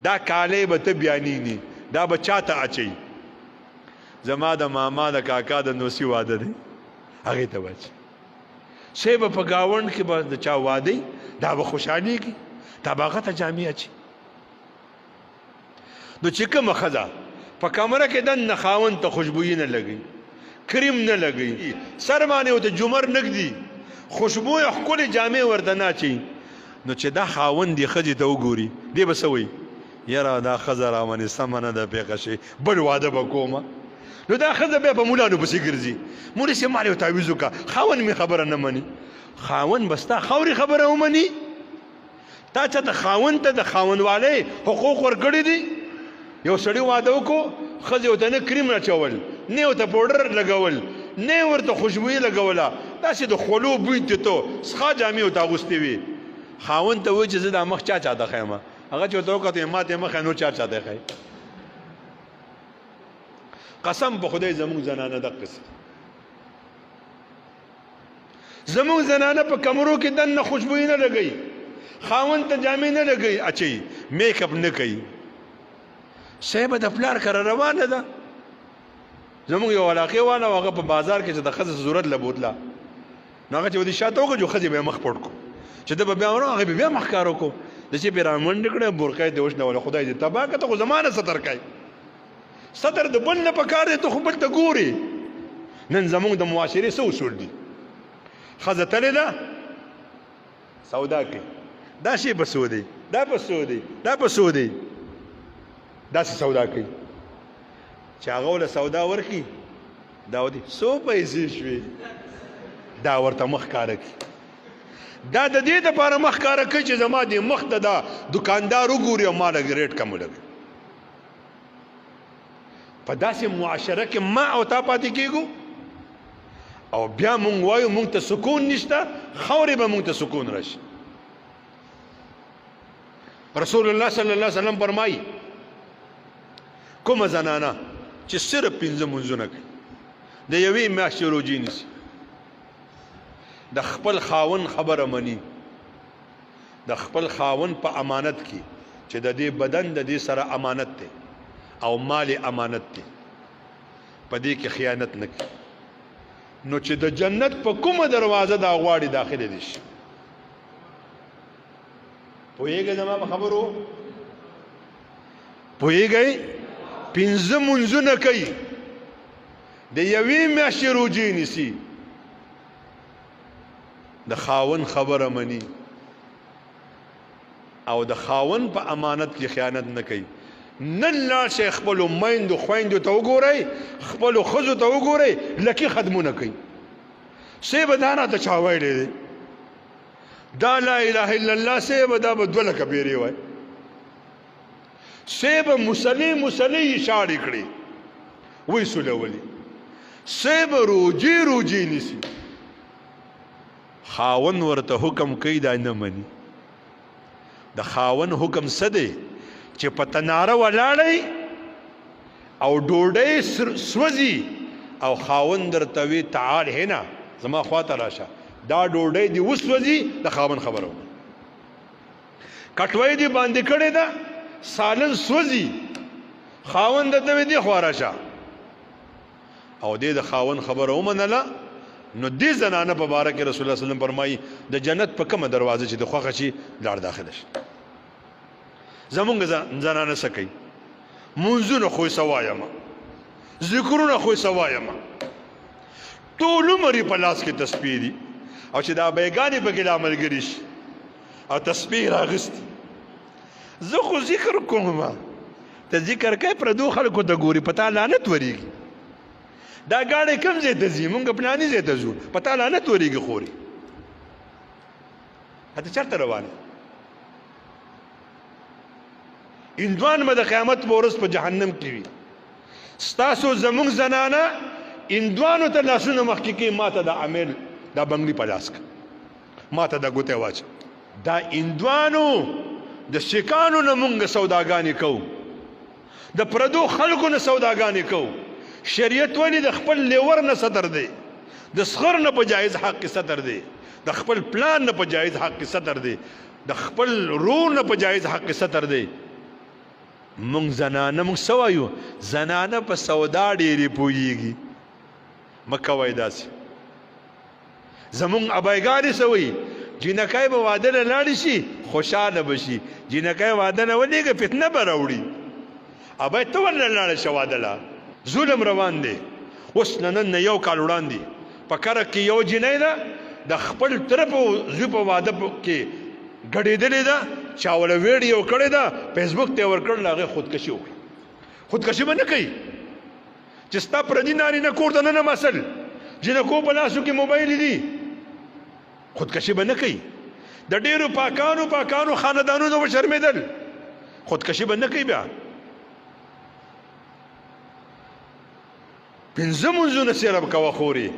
دا کالی به ته بیانینی دا به چا ته اچوي زما د ماما د کاکا د نوسی واده دی هغې ته به اچي شی به په ګاونډ کې به د چا واده دا به خوشحالېږي دا به هغه ته جامې اچي نو چې کومه ښځه په کمره کې دننه خاوند ته خوشبويي نه لګوي کریم نه لګوي سر باندې ورته جمر نه ږدي خوشبویه ښکلې جامې ورته نه اچوي نو چې دا خاوند دې ښځې ته وګوري دی به څه وایي یاره دا ښځه رامنې سمه نه ده پېښه شي بل واده به کومه نو دا ښځه بیا په مولانو پسې ګرځي مولي صاحب ما یو تعویض وکړه خاوند مې خبره نه مني خاوند به ستا خاورې خبره ومني تا چاته خاوند ته د خاوندوالۍ حقوق ورکړي دي یو سړي واده وکړو ښځې ورته نه کریم اچول نه ورته پوډر لګول نه ورته خوشبويي لګوله داسې د خولو بوی تېته څښا جامې ورته اغوستې وي خاوند ته وایي چې زه دا مخ چا چاته ښیم هغه چې ورته وکتې ما ته یې مخ نور چا چاته ښی قسم په خدای زموږ زنانه دقسې زموږ زنانه په کمرو کې دننه خوشبويي نه لګوي خاوند ته جامې نه لګوي اچوي میک اپ نه کوي شی به د پلار کره روانه ده زموږ یو علاقې والا هغه په بازار کې چې د ښځې ضرورت له بوتله نو هغه چې ودې شاته وکړو ښځې به یې مخ پټ کړو چې ده به بیا ورو هغې به بیا مخ کار وکړو د چې پې رامنډې کړه بورقه یې ته وشنوله خدای دې تباه کړه ته خو زما نه ستر کوي ستر د بل نه په کار دی ته خو بل ته ګورې نن زموږ د معاشرې څه اصول دي ښځه تلې ده سودا کوي دا شی په څو دی دا په څو دی دا په څو دی داسې سودا کوي چې هغه له سودا ورکړي دا ودي څو پیسې شوې دا ورته مخ کاره کړي دا د دې دپاره مخ کاره کوي چې زما دې مخ ته دا دکاندار وګوري او ما لږ ریټ کم ولګوي په داسې معاشره کې ما او تا پاتې کېږو او بیا مونږ وایو مونږ ته سکون نشته خاورې به مونږ ته سکون راشي رسول الله صلی الله علیه وسلم فرمایي کومه زنانه چې صرف 5 منځونه کوي د یوې میاشتې روجې نیسي د خپل خاوند خبره مني د خپل خاوند په امانت کې چې د دې بدن د دې سره امانت دی او مال امانت دی په دې کې خیانت نه کوي نو چې د جنت په کومه دروازه دا غواړي داخله دي شي پوهیږئ زما په خبرو پوهیږئ 5 منځونه کوي د یوې میاشتې روجې نیسي د خاوند خبره مني او د خاوند په امانت کې خیانت نه کوي نن لاړ شئ خپلو میندو خویندو ته وګورئ خپلو ښځو ته وګورئ لکي خدمونه کوي سی به دا راته چا ویلی دی دا لا اله الا الله سی به دا به 2 لکه بیرې وای سی به مسلې شاړې کړي وی سولولي سی به روجې نیسي خاون ورته حکم کوي دا نه مني د خاون حکم څه دی چې په تناره ولاړی او ډوډۍ سوځي او خاون درته وي تعال هنا زما خواته راشه دا ډوډۍ دې وسوځي د خاون خبره کټوۍ دې باندې کړې ده سالن سوځي خاون درته وي دې خوا راشه او دې د خاون خبره ومنله نو دې زنانه په باره کې رسول الله صلی الله علیه وسلم فرمایي د جنت په کومه دروازه چې د خوښه شي لاړ داخله شي زمونږ زنانه څه کوي منځونه خو یې څه وایمه ذکرونه خو یې څه وایمه ټول عمر یې په لاس کې تسبیح دي او چې دا بیګانې پکې لا ملګري شي او تسبیح راغستې زه خو ذکر کوم ته ذکر کوي پردو خلکو ته ګوري په تا لعنت ورېږي دا ګاډی کوم ځای ته ځي مونږ پلاني ځای ته ځو په تا لعنت ورېږي خوري ته چېرته روانې هندوان به د قیامت په ورځ په جهنم کې وي ستاسو زموږ زنانه هندوانو ته لاسونه مخکې کوي ما ته د عامل دا بنګلي په لاس کړه ما ته دا ګوتې واچه دا هندوانو د سیکانو نه مونږ سوداګانې کوو د پردو خلکو نه سوداګانې کوو شریعت ولې د خپل لیور نه صدر دی د سخر نه په جایز حق کې صدر دی د خپل پلان نه په جایز حق کې صدر دی د خپل رور نه په جایز حق کې صدر دی مونږ زنانه مونږ څه وایو زنانه په سودا ډېرې پوهېږي مه کوئ داسې زمونږ ابایګانې څه وایي جینکۍ به واده نه لاړې شي خوشحاله به شي جینکۍ واده نه ولېږه فتنه به راوړي ابی ته ولې لاړه شه واده له ظلم روان دی اوس نن نه یو کال وړاندې په کرک کې یو جینۍ ده د خپل طرف زوی په واده کې ګډېدلې ده چا وله ویډیو کړې ده فیسبوک ته یې ورکړل هغې خودکشي وکړي خودکشي به نه کوي چې ستا پردي نارینه کور ته نه مسل جنکو په لاسو کې موبایل دي خودکشي به نه کوي د ډېرو پاکانو خاندانونو به شرمېدل خودکشي به نه کوي بیا پنځه منځونه سیره به کوه خورې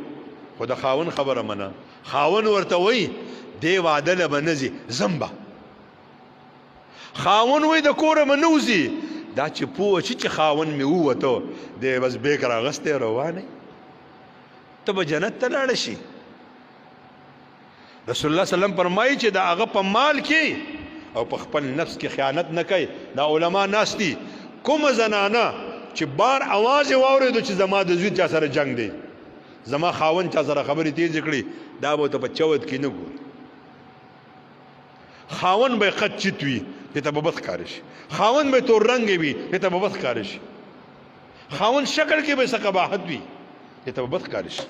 خو د خاون خبره منه خاون ورته وایي دې واده له به نه ځي ځم به خاون وایي د کوره به نه وځي دا چې پوه شي چې خاون مې ووته دی بس بیک راغستی روانه ته به جنت ته لاړه شي رسول الله سلم فرمایي چې د هغه په مال کې او په خپل نفس کې خیانت نه کوي دا علما ناست دي کومه زنانه چې بار اواز یې واورېدو چې زما د زوی چا سره جنگ دی زما خاون چا سره خبرې تیزې کړي دا به ته په چوت کې نه ګوري خاون به قد چت وي دې ته به بد ښکاره شي خاون به تور رنګې وي دې ته به بد ښکاره شي خاون شکل کې به څه قباحت وي دې ته به بد ښکاره شي